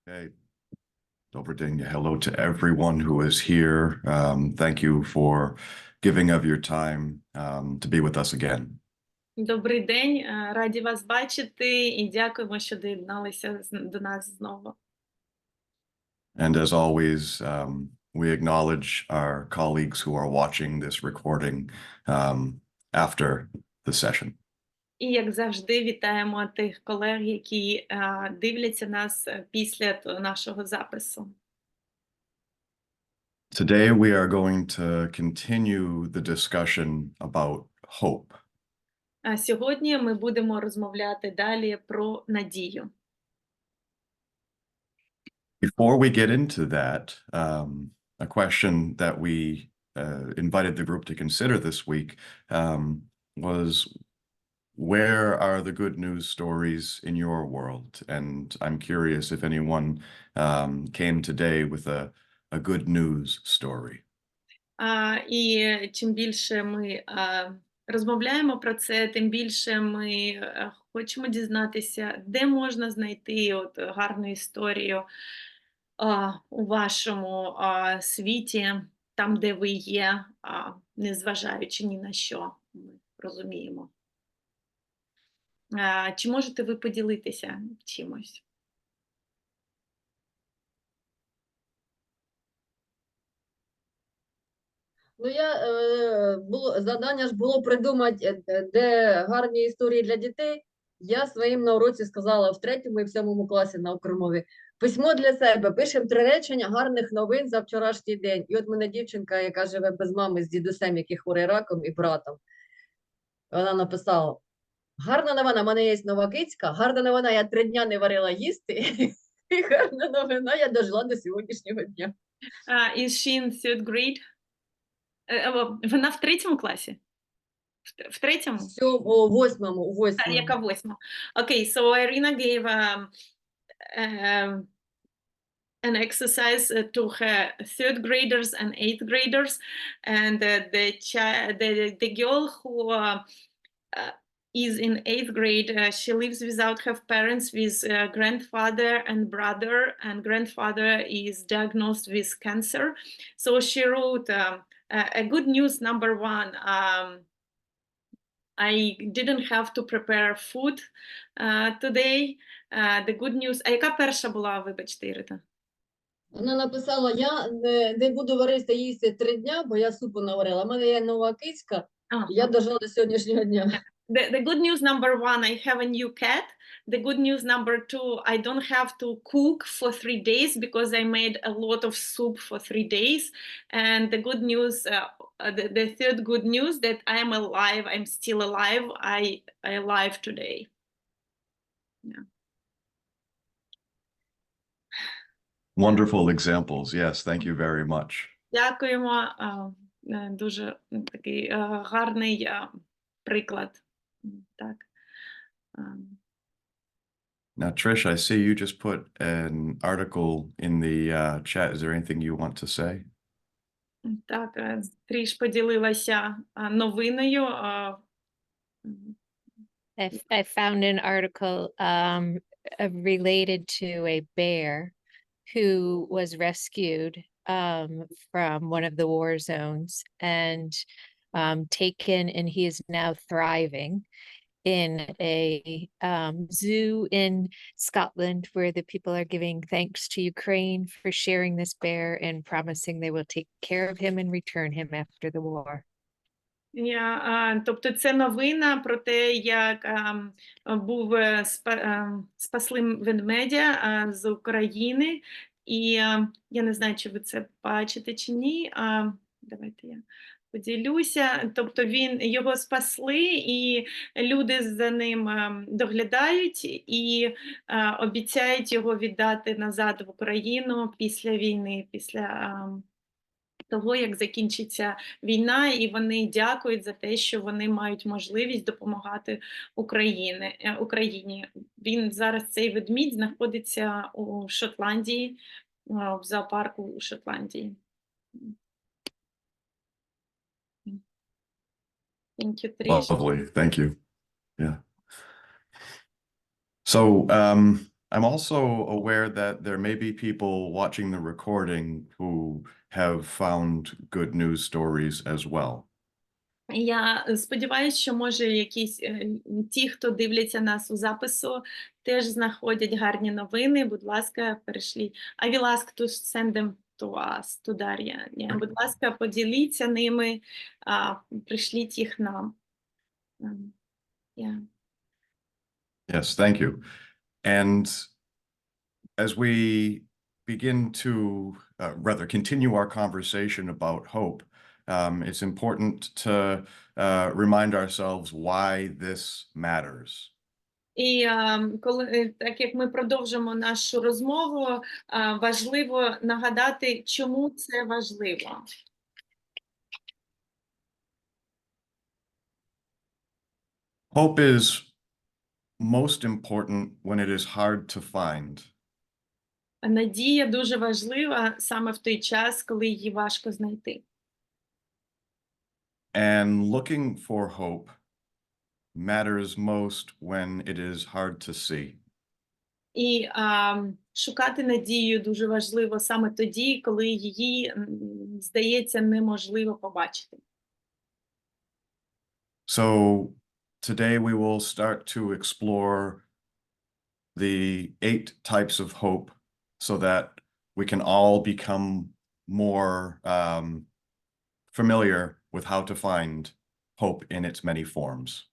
Okay. Добрий день. Hello to everyone who is here. Thank you for giving of your time to be with us again. Добрий день, раді вас бачити і дякуємо, що доєдналися до нас знову. And as always, we acknowledge our colleagues who are watching this recording after the session. І, як завжди, вітаємо тих колег, які дивляться нас після нашого запису. Today we are going to continue the discussion about hope. Сьогодні ми будемо розмовляти далі про надію. Before we get into that, a question that we invited the group to consider this week was, where are the good news stories in your world? And I'm curious if anyone came today with a good news story. І чим більше ми розмовляємо про це, тим більше ми хочемо дізнатися, де можна знайти гарну історію у вашому світі, там, де ви є, незважаючи ні на що, ми розуміємо. Чи можете ви поділитися чимось? Завдання ж було придумати, де гарні історії для дітей. Я своїм на уроці сказала в 3-му і в 7-му класі на укрмові: письмо для себе, пишемо 3 речення гарних новин за вчорашній день. І от мене дівчинка, яка живе без мами з дідусем, який хворий раком, і братом, вона написала: гарна новина, в мене є нова кицька, гарна новина, я 3 дня не варила їсти, і гарна новина, я дожила до сьогоднішнього дня. Is she in third grade? Вона в 3-му класі? В 3-му? У 8-му. Яка 8-му? Okay, so Irina gave an exercise to her 3rd graders and 8th graders, and the girl who is in 8th grade, she lives without her parents, with grandfather and brother, and grandfather is diagnosed with cancer. So she wrote a good news number 1. I didn't have to prepare food today. The good news. А яка перша була, вибачте, Ірита? Вона написала: я не буду варити їсти 3 дня, бо я супу наварила. У мене є нова кицька, і я дожила до сьогоднішнього дня. The good news number 1, I have a new cat. The good news number 2, I don't have to cook for 3 days because I made a lot of soup for 3 days. And the good news, the 3rd good news, that I'm alive, I'm still alive, I alive today. Yeah. Wonderful examples. Yes, thank you very much. Дякуємо. Дуже такий гарний приклад. Так. Now, Trish, I see you just put an article in the chat. Is there anything you want to say? Так, Тріш поділилася новиною. I found an article related to a bear who was rescued from one of the war zones and taken, and he is now thriving in a zoo in Scotland, where the people are giving thanks to Ukraine for sharing this bear and promising they will take care of him and return him after the war. Тобто це новина про те, як спасли ведмедя з України. І я не знаю, чи ви це бачите чи ні. Давайте я поділюся. Тобто його спасли, і люди за ним доглядають і обіцяють його віддати назад в Україну після війни, після того, як закінчиться війна, і вони дякують за те, що вони мають можливість допомагати Україні. Він зараз, цей ведмідь, знаходиться у Шотландії, в зоопарку у Шотландії. Thank you, Trish. Lovely. Thank you. Yeah. So I'm also aware that there may be people watching the recording who have found good news stories as well. Я сподіваюся, що може якісь ті, хто дивляться нас у запису, теж знаходять гарні новини. Будь ласка, перешліть. I will ask to send them to us, to Дар'я. Будь ласка, поділіться ними, пришліть їх нам. Yeah. Yes, thank you. And as we begin to rather continue our conversation about hope, it's important to remind ourselves why this matters. І так як ми продовжимо нашу розмову, важливо нагадати, чому це важливо. Hope is most important when it is hard to find. Надія дуже важлива саме в той час, коли її важко знайти. And looking for hope matters most when it is hard to see. І шукати надію дуже важливо саме тоді, коли її, здається, неможливо побачити. So today we will start to explore the 8 types of hope so that we can all become more familiar with how to find hope in its many forms.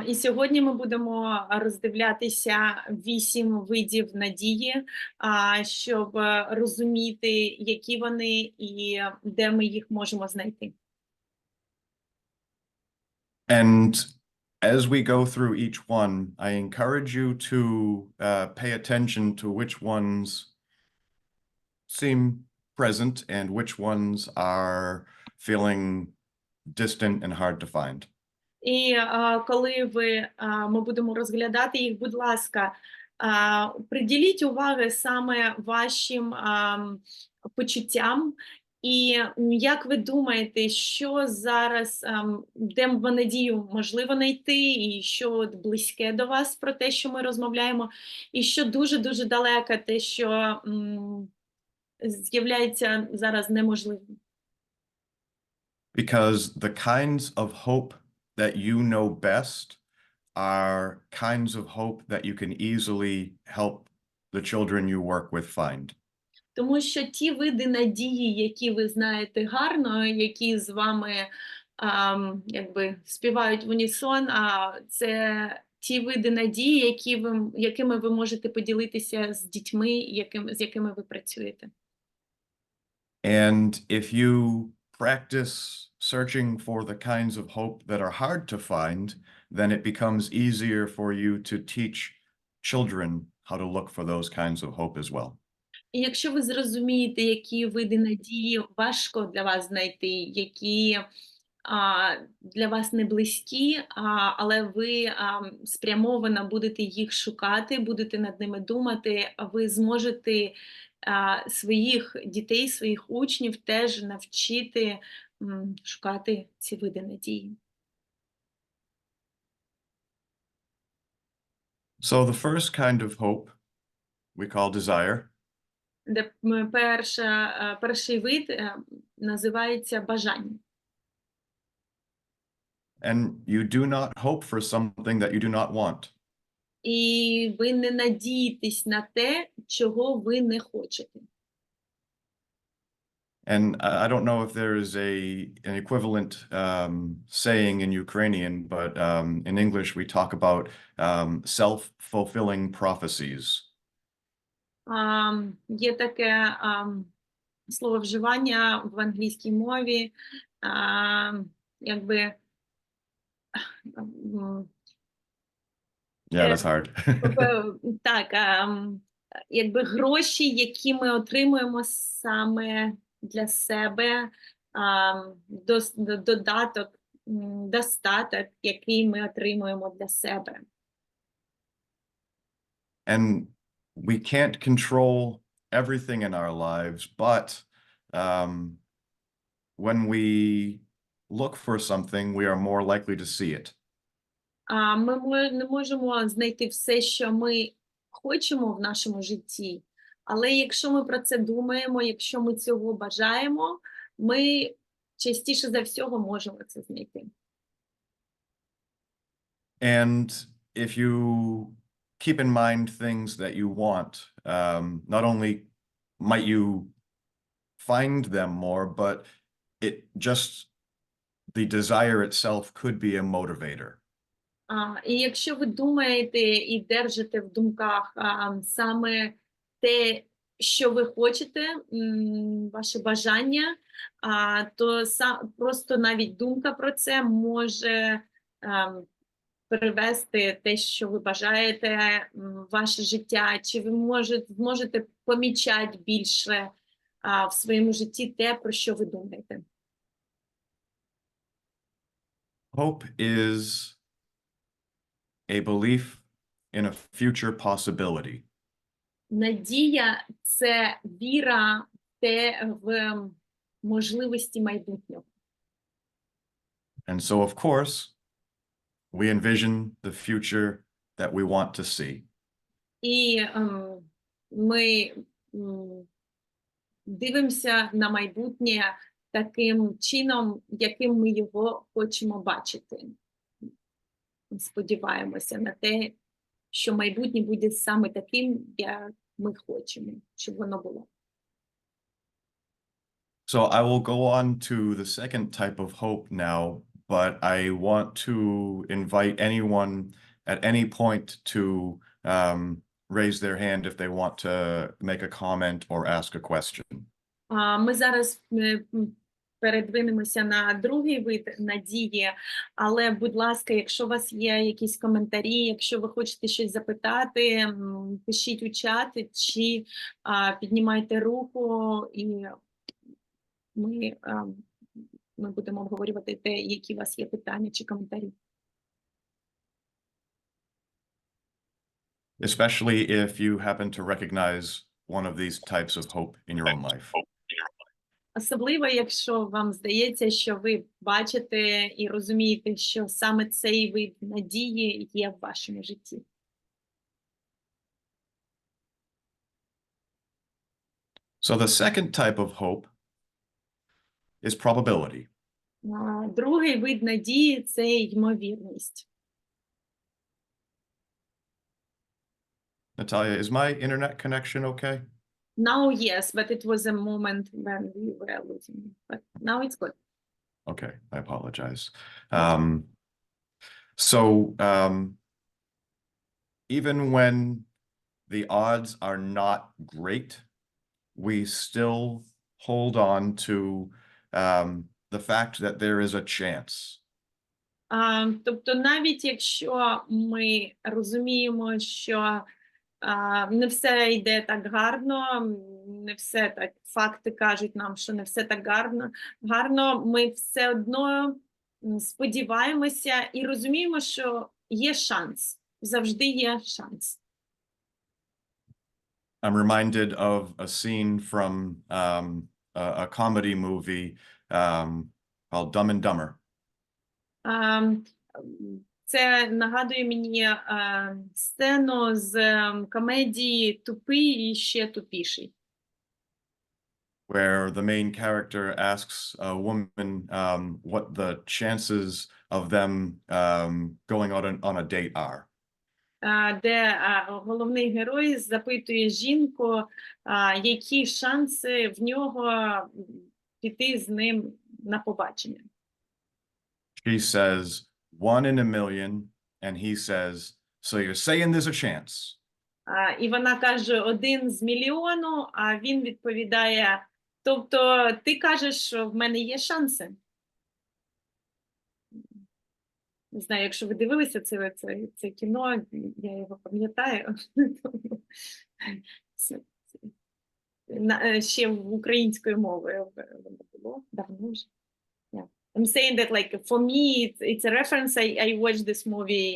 І сьогодні ми будемо роздивлятися 8 видів надії, щоб розуміти, які вони і де ми їх можемо знайти. And as we go through each one, I encourage you to pay attention to which ones seem present and which ones are feeling distant and hard to find. І коли ми будемо розглядати їх, будь ласка, приділіть уваги саме вашим почуттям. І як ви думаєте, що зараз, де надію можливо знайти, і що близьке до вас про те, що ми розмовляємо, і що дуже-дуже далеке, те, що з'являється зараз неможливим. Because the kinds of hope that you know best are kinds of hope that you can easily help the children you work with find. Тому що ті види надії, які ви знаєте гарно, які з вами якби співають в унісон, це ті види надії, якими ви можете поділитися з дітьми, з якими ви працюєте. And if you practice searching for the kinds of hope that are hard to find, then it becomes easier for you to teach children how to look for those kinds of hope as well. І якщо ви зрозумієте, які види надії важко для вас знайти, які для вас не близькі, але ви спрямовано будете їх шукати, будете над ними думати, ви зможете своїх дітей, своїх учнів теж навчити шукати ці види надії. So the first kind of hope we call desire. Де перший вид називається бажання. And you do not hope for something that you do not want. І ви не надієтесь на те, чого ви не хочете. And I don't know if there is an equivalent saying in Ukrainian, but in English we talk about self-fulfilling prophecies. Є таке слововживання в англійській мові, якби Yeah, that's hard. так, якби гроші, які ми отримуємо саме для себе, достаток, який ми отримуємо для себе. And we can't control everything in our lives, but when we look for something, we are more likely to see it. Ми не можемо знайти все, що ми хочемо в нашому житті. Але якщо ми про це думаємо, якщо ми цього бажаємо, ми частіше за всього можемо це знайти. And if you keep in mind things that you want, not only might you find them more, but it just, the desire itself could be a motivator. І якщо ви думаєте і держите в думках саме те, що ви хочете, ваше бажання, то просто навіть думка про це може перевести те, що ви бажаєте, в ваше життя, чи ви зможете помічати більше в своєму житті те, про що ви думаєте. Hope is a belief in a future possibility. Надія – це віра в можливості майбутнього. And so, of course, we envision the future that we want to see. І ми дивимося на майбутнє таким чином, яким ми його хочемо бачити. Сподіваємося на те, що майбутнє буде саме таким, як ми хочемо, щоб воно було. So I will go on to the second type of hope now, but I want to invite anyone at any point to raise their hand if they want to make a comment or ask a question. Ми зараз передвинемося на другий вид надії, але, будь ласка, якщо у вас є якісь коментарі, якщо ви хочете щось запитати, пишіть у чат чи піднімайте руку, і ми будемо обговорювати те, які у вас є питання чи коментарі. Especially if you happen to recognize one of these types of hope in your own life. Особливо, якщо вам здається, що ви бачите і розумієте, що саме цей вид надії є в вашому житті. So the second type of hope is probability. Другий вид надії – це ймовірність. Natalia, is my internet connection okay? Now, yes, but it was a moment when we were losing it. But now it's good. Okay, I apologize. That's So even when the odds are not great, we still hold on to the fact that there is a chance. Тобто навіть якщо ми розуміємо, що не все йде так гарно, не все так, факти кажуть нам, що не все так гарно, ми все одно сподіваємося і розуміємо, що є шанс, завжди є шанс. I'm reminded of a scene from a comedy movie called Dumb and Dumber. Це нагадує мені сцену з комедії «Тупий і ще тупіший». Where the main character asks a woman what the chances of them going on a date are. Де головний герой запитує жінку, які шанси в нього піти з ним на побачення. She says 1 in a million, and he says, so you're saying there's a chance. І вона каже 1 з мільйону, а він відповідає, тобто ти кажеш, що в мене є шанси. Не знаю, якщо ви дивилися це кіно, я його пам'ятаю. Ще в українською мовою воно було давно вже. Yeah. I'm saying that, like, for me, it's a reference. I watched this movie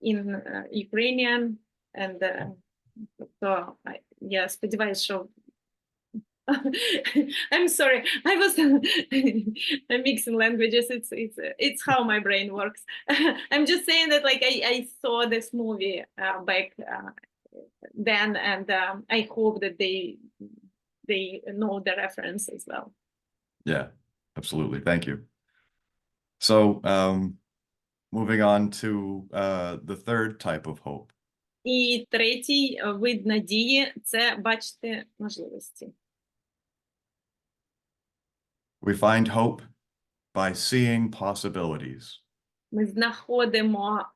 in Ukrainian, and so я сподіваюся, що I'm sorry. I was I'm mixing languages. It's how my brain works. I'm just saying that like I saw this movie back then, and I hope that they know the reference as well. Yeah, absolutely. Thank you. So, moving on to the third type of hope. І третій вид надії – це бачити можливості. We find hope by seeing possibilities. Ми знаходимо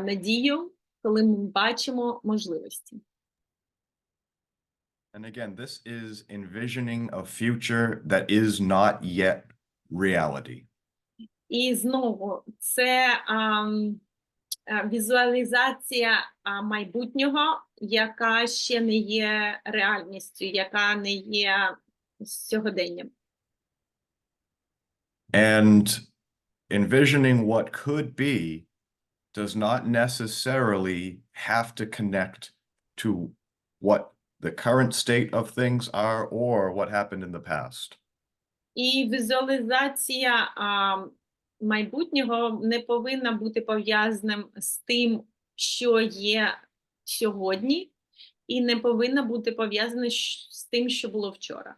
надію, коли ми бачимо можливості. And again, this is envisioning a future that is not yet reality. І знову, це візуалізація майбутнього, яка ще не є реальністю, яка не є сьогоденням. And envisioning what could be does not necessarily have to connect to what the current state of things are or what happened in the past. І візуалізація майбутнього не повинна бути пов'язаним з тим, що є сьогодні, і не повинна бути пов'язана з тим, що було вчора.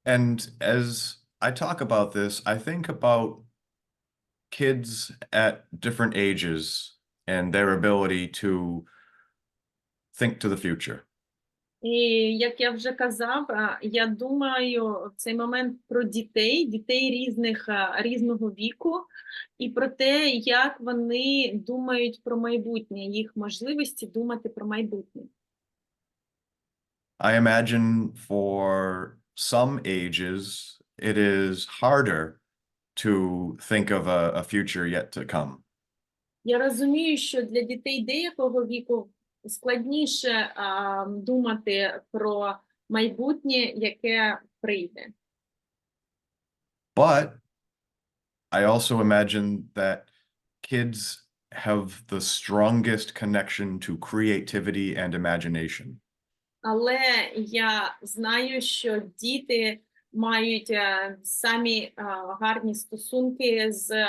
And as I talk about this, I think about kids at different ages and their ability to think to the future. І, як я вже казав, я думаю в цей момент про дітей різного віку, і про те, як вони думають про майбутнє, їх можливості думати про майбутнє. I imagine for some ages, it is harder to think of a future yet to come. Я розумію, що для дітей деякого віку складніше думати про майбутнє, яке прийде. But I also imagine that kids have the strongest connection to creativity and imagination. Але я знаю, що діти мають самі гарні стосунки з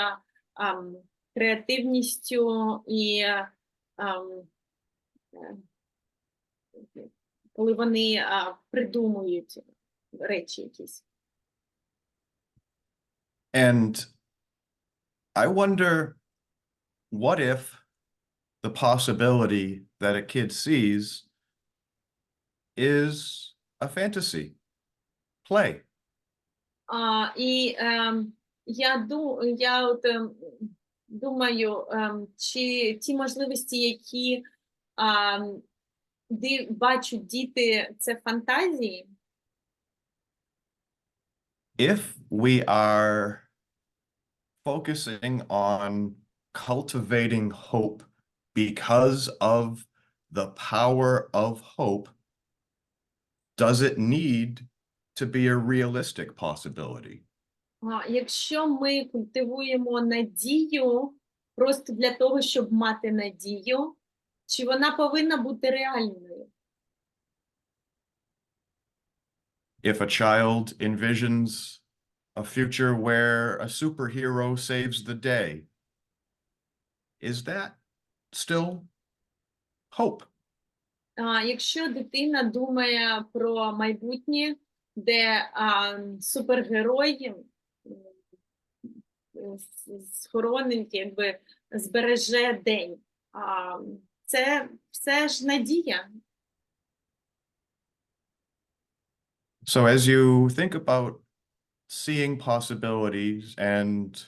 креативністю і коли вони придумують речі якісь. And I wonder, what if the possibility that a kid sees is a fantasy play? І я думаю, чи ті можливості, які бачать діти, це фантазії? If we are focusing on cultivating hope because of the power of hope, does it need to be a realistic possibility? Якщо ми культивуємо надію просто для того, щоб мати надію, чи вона повинна бути реальною? If a child envisions a future where a superhero saves the day, is that still hope? Якщо дитина думає про майбутнє, де супергерой схоронить, якби збереже день, це все ж надія. So as you think about seeing possibilities and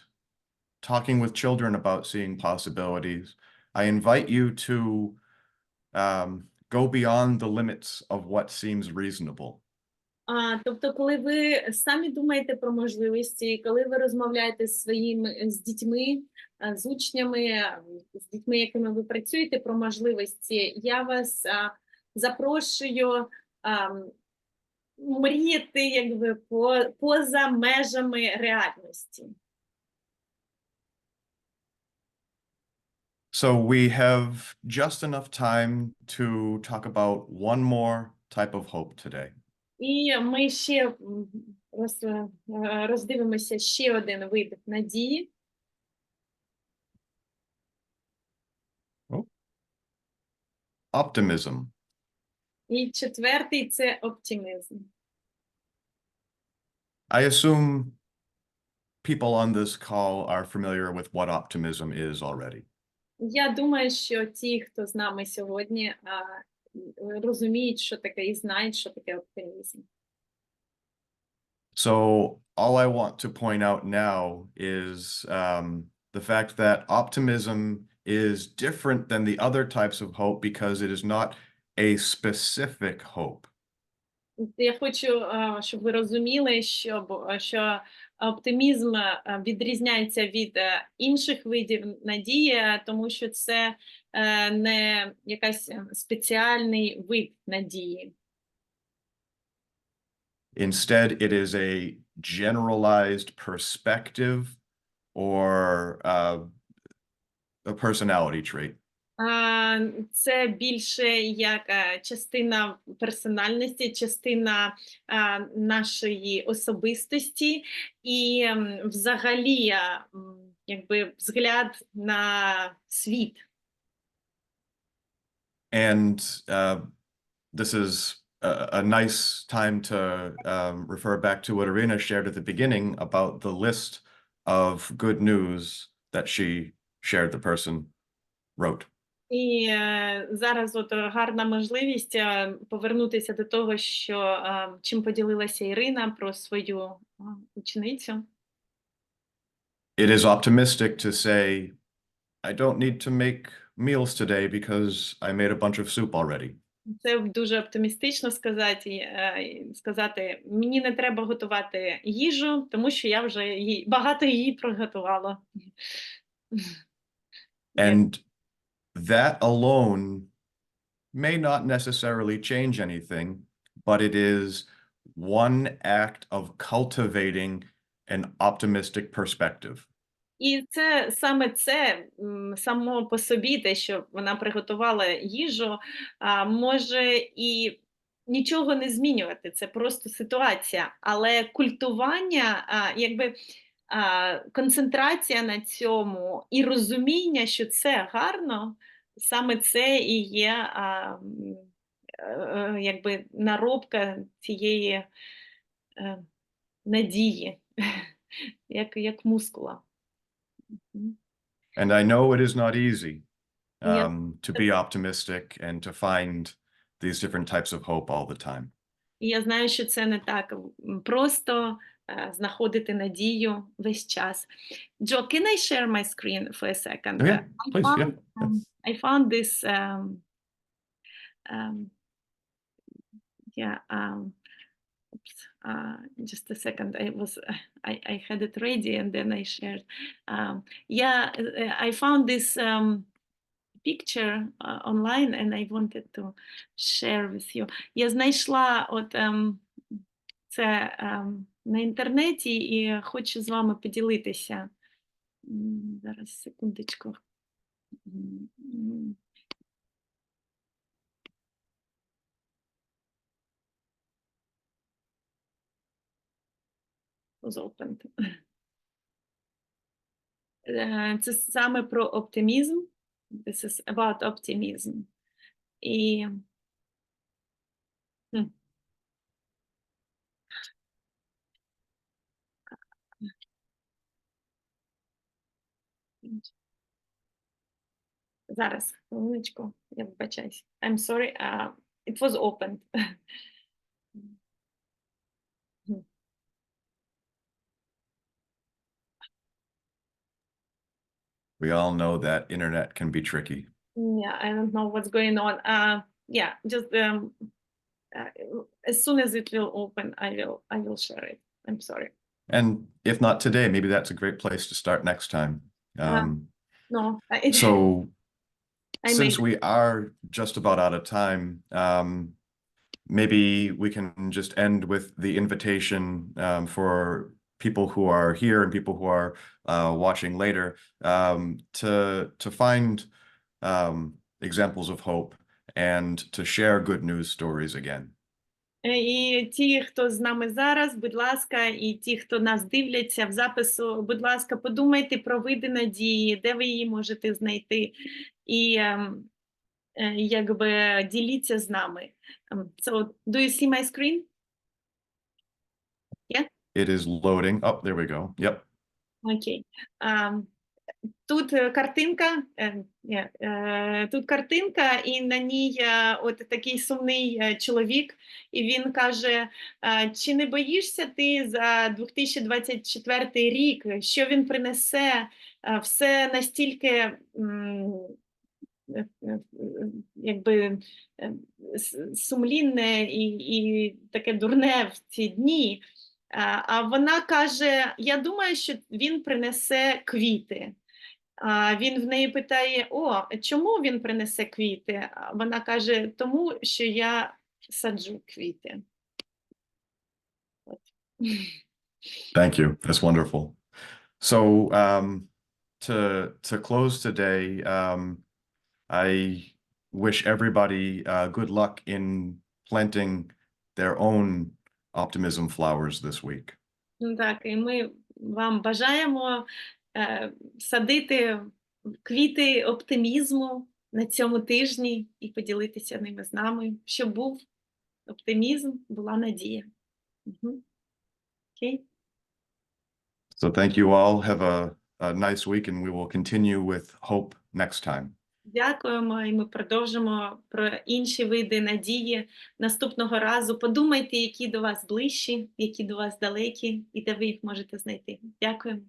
talking with children about seeing possibilities, I invite you to go beyond the limits of what seems reasonable. Тобто, коли ви самі думаєте про можливості, коли ви розмовляєте з дітьми, з учнями, з дітьми, якими ви працюєте про можливості, я вас запрошую мріяти якби поза межами реальності. So we have just enough time to talk about one more type of hope today. І ми ще роздивимося ще один вид надії. Optimism. І четвертий – це оптимізм. I assume people on this call are familiar with what optimism is already. Я думаю, що ті, хто з нами сьогодні, розуміють, що таке і знають, що таке оптимізм. So all I want to point out now is the fact that optimism is different than the other types of hope because it is not a specific hope. Я хочу, щоб ви розуміли, що оптимізм відрізняється від інших видів надії, тому що це не якийсь спеціальний вид надії. Instead, it is a generalized perspective or a personality trait. Це більше як частина персональності, частина нашої особистості і взагалі якби взгляд на світ. And this is a nice time to refer back to what Irina shared at the beginning about the list of good news that she shared, the person wrote. І зараз от гарна можливість повернутися до того, що чим поділилася Ірина про свою ученицю. It is optimistic to say, I don't need to make meals today because I made a bunch of soup already. Це дуже оптимістично сказати, мені не треба готувати їжу, тому що я вже багато її приготувала. And that alone may not necessarily change anything, but it is one act of cultivating an optimistic perspective. І це саме само по собі, те, що вона приготувала їжу, може і нічого не змінювати, це просто ситуація. Але культування, якби концентрація на цьому і розуміння, що це гарно, саме це і є якби наробка цієї надії, як мускула. And I know it is not easy to be optimistic and to find these different types of hope all the time. І я знаю, що це не так просто знаходити надію весь час. Joe, can I share my screen for a second? Yeah, please, I found this just a second. I had it ready and then I shared. I found this picture online and I wanted to share with you. Я знайшла от це на інтернеті і хочу з вами поділитися. Зараз, секундочку. Opened. Це саме про оптимізм. This is about optimism. І зараз, хвилиночку, я вибачаюсь. I'm sorry, it was opened. We all know that internet can be tricky. Yeah, I don't know what's going on. Yeah, just as soon as it will open, I will share it. I'm sorry. And if not today, maybe that's a great place to start next time. No. So since we are just about out of time, maybe we can just end with the invitation for people who are here and people who are watching later to find examples of hope and to share good news stories again. І ті, хто з нами зараз, будь ласка, і ті, хто нас дивляться в запису, будь ласка, подумайте про види надії, де ви її можете знайти, і якби діліться з нами. So, do you see my screen? Yeah? It is loading. Oh, there we go. Yep. Окей. Тут картинка, тут картинка, і на ній от такий сумний чоловік, і він каже, чи не боїшся ти за 2024 рік, що він принесе, все настільки якби сумлінне і таке дурне в ці дні. А вона каже, я думаю, що він принесе квіти. Він в неї питає, чому він принесе квіти? А вона каже, тому що я саджу квіти. От. Thank you. That's wonderful. So to close today, I wish everybody good luck in planting their own optimism flowers this week. Так, і ми вам бажаємо садити квіти оптимізму на цьому тижні і поділитися ними з нами, щоб був оптимізм, була надія. Окей? So thank you all. Have a nice week, and we will continue with hope next time. Дякуємо, і ми продовжимо про інші види надії наступного разу. Подумайте, які до вас ближчі, які до вас далекі, і де ви їх можете знайти. Дякуємо.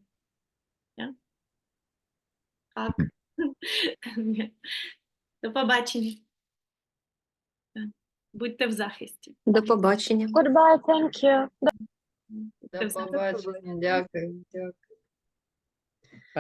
Так. До побачення. Будьте в захисті. До побачення. Goodbye, thank you. До побачення, дякую.